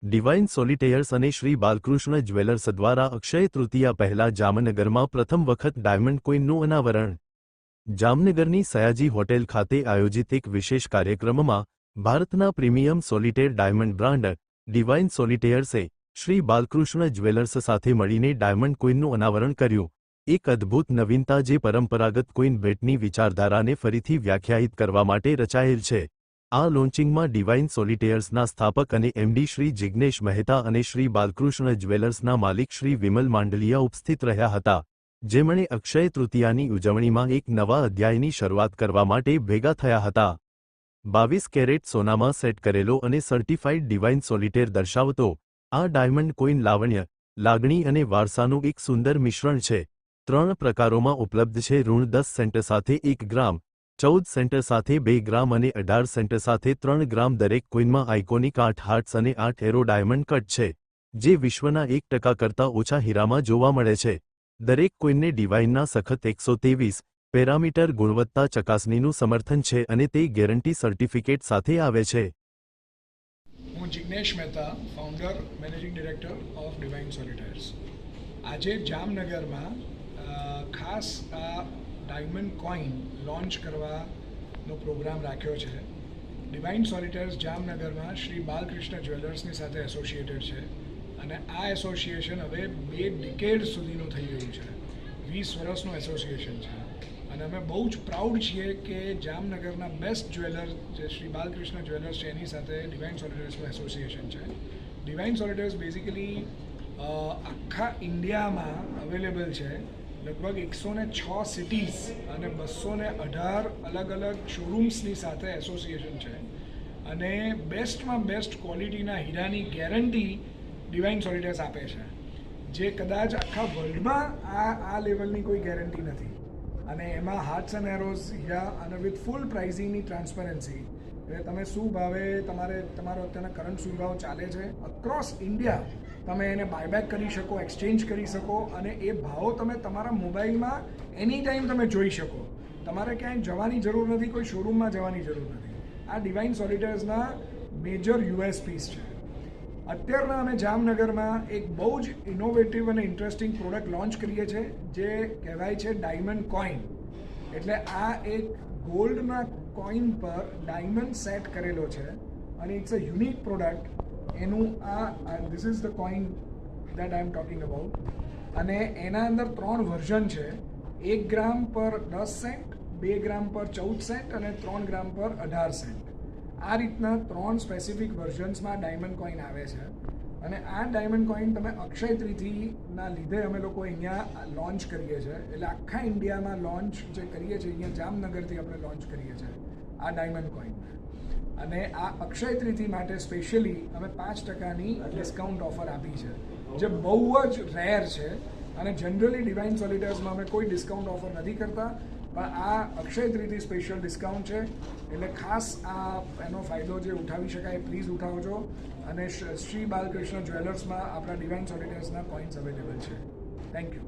Divine સોલિટેયર્સ અને Shri Balkrishna jewellers દ્વારા અક્ષય તૃતીયા પહેલા જામનગરમાં પ્રથમ વખત ડાયમંડ કોઇનનું અનાવરણ. જામનગરની સયાજી હોટેલ ખાતે આયોજિત એક વિશેષ કાર્યક્રમમાં ભારતના premium solitaire diamond brand divine સોલિટેયર્સે શ્રી બાલકૃષ્ણ જ્વેલર્સ સાથે મળીને ડાયમંડ કોઇનનું અનાવરણ કર્યું. એક અદ્ભુત નવીનતા જે પરંપરાગત કોઇન બેટની વિચારધારાને ફરીથી વ્યાખ્યાયિત કરવા માટે રચાયેલ છે. આ લોન્ચિંગમાં ડિવાઇન સોલિટેયર્સના સ્થાપક અને એમડી શ્રી જિગ્નેશ મહેતા અને શ્રી બાલકૃષ્ણ જ્વેલર્સના માલિક શ્રી વિમલ માંડલિયા ઉપસ્થિત રહ્યા હતા, જેમણે અક્ષય તૃતીયાની ઉજવણીમાં એક નવા અધ્યાયની શરૂઆત કરવા માટે ભેગા થયા હતા. 22 કેરેટ સોનામાં સેટ કરેલો અને સર્ટિફાઇડ ડિવાઇન સોલિટેર દર્શાવતો આ ડાયમંડ કોઇન લાવણ્ય, લાગણી અને વારસાનું એક સુંદર મિશ્રણ છે. 3 પ્રકારોમાં ઉપલબ્ધ છે. ઋણ 10 સેન્ટ સાથે 1 ગ્રામ, 14 સેન્ટ સાથે 2 ગ્રામ અને 18 સેન્ટ સાથે 3 ગ્રામ. દરેક કોઇનમાં આઇકોનિક 8 હાર્ટ્સ અને 8 એરો ડાયમંડ કટ છે, જે વિશ્વના 1% કરતાં ઓછા હીરામાં જોવા મળે છે. દરેક કોઇનને ડિવાઇનના સખત 123 પેરામીટર ગુણવત્તા ચકાસણીનું સમર્થન છે અને તે ગેરંટી સર્ટિફિકેટ સાથે આવે છે. હું Jignesh Mehta, founder managing director of divine solitaires. આજે જામનગરમાં ખાસ આ ડાયમંડ કોઇન લોન્ચ કરવાનો પ્રોગ્રામ રાખ્યો છે. ડિવાઇન સોલિટેયર્સ જામનગરમાં શ્રી બાલકૃષ્ણ જ્વેલર્સની સાથે એસોસિએટેડ છે અને આ એસોસિએશન હવે 2 ડિકેડ સુધીનું થઈ ગયું છે. 20 વર્ષનું એસોસિએશન છે અને અમે બહુ જ પ્રાઉડ છીએ કે જામનગરના બેસ્ટ જ્વેલર જે શ્રી બાલકૃષ્ણ જ્વેલર્સ છે એની સાથે ડિવાઇન સોલિટેયર્સનું એસોસિએશન છે. ડિવાઇન સોલિટેયર્સ બેઝિકલી આખા ઇન્ડિયામાં અવેલેબલ છે. લગભગ 106 સિટીઝ અને 218 અલગ અલગ શોરૂમ્સની સાથે એસોસિએશન છે અને બેસ્ટમાં બેસ્ટ ક્વોલિટીના હીરાની ગેરંટી ડિવાઇન સોલિટેયર્સ આપે છે, જે કદાચ આખા વર્લ્ડમાં આ લેવલની કોઈ ગેરંટી નથી. અને એમાં હાર્ટ્સ એન્ડ એરોઝ હીરા અને વિથ ફૂલ પ્રાઇઝિંગની ટ્રાન્સપરન્સી. એટલે તમે શું ભાવે તમારો અત્યારના કરંટ શું ભાવ ચાલે છે અક્રોસ ઇન્ડિયા તમે એને બાયબેક કરી શકો, એક્સચેન્જ કરી શકો અને એ ભાવો તમે તમારા મોબાઈલમાં એની ટાઈમ તમે જોઈ શકો. તમારે ક્યાંય જવાની જરૂર નથી, કોઈ શોરૂમમાં જવાની જરૂર નથી. આ ડિવાઇન સોલિટેયર્સના મેજર યુએસપીસ છે. અત્યારના અમે જામનગરમાં એક બહુ જ ઇનોવેટિવ અને ઇન્ટરેસ્ટિંગ પ્રોડક્ટ લોન્ચ કરીએ છીએ, જે કહેવાય છે ડાયમંડ કોઇન. એટલે આ એક ગોલ્ડના કોઇન પર ડાયમંડ સેટ કરેલો છે અને ઇટ્સ અ યુનિક પ્રોડક્ટ. એનું this is the coin that I am talking about. અને એના અંદર 3 વર્ઝન છે. 1 ગ્રામ પર 10 સેન્ટ, 2 ગ્રામ પર 14 સેન્ટ અને 3 ગ્રામ પર 18 સેન્ટ. આ રીતના 3 સ્પેસિફિક વર્ઝન્સમાં ડાયમંડ કોઇન આવે છે અને આ ડાયમંડ કોઇન તમે અક્ષય તૃતીયાના લીધે અમે લોકો અહીંયા લોન્ચ કરીએ છીએ. એટલે આખા ઇન્ડિયામાં લોન્ચ જે કરીએ છીએ અહીંયા જામનગરથી આપણે લોન્ચ કરીએ છીએ આ ડાયમંડ કોઇનને. અને આ અક્ષય તૃતીયા માટે સ્પેશિયલી અમે 5%ની ડિસ્કાઉન્ટ ઓફર આપી છે, જે બહુ જ રેર છે અને જનરલી ડિવાઇન સોલિટેયર્સમાં અમે કોઈ ડિસ્કાઉન્ટ ઓફર નથી કરતા, પણ આ અક્ષય તૃતીયા સ્પેશિયલ ડિસ્કાઉન્ટ છે. એટલે ખાસ એનો ફાયદો જે ઉઠાવી શકાય પ્લીઝ ઉઠાવજો. અને શ્રી બાલકૃષ્ણ જ્વેલર્સમાં આપણા ડિવાઇન સોલિટેયર્સના કોઇન્સ અવેલેબલ છે. Thank you.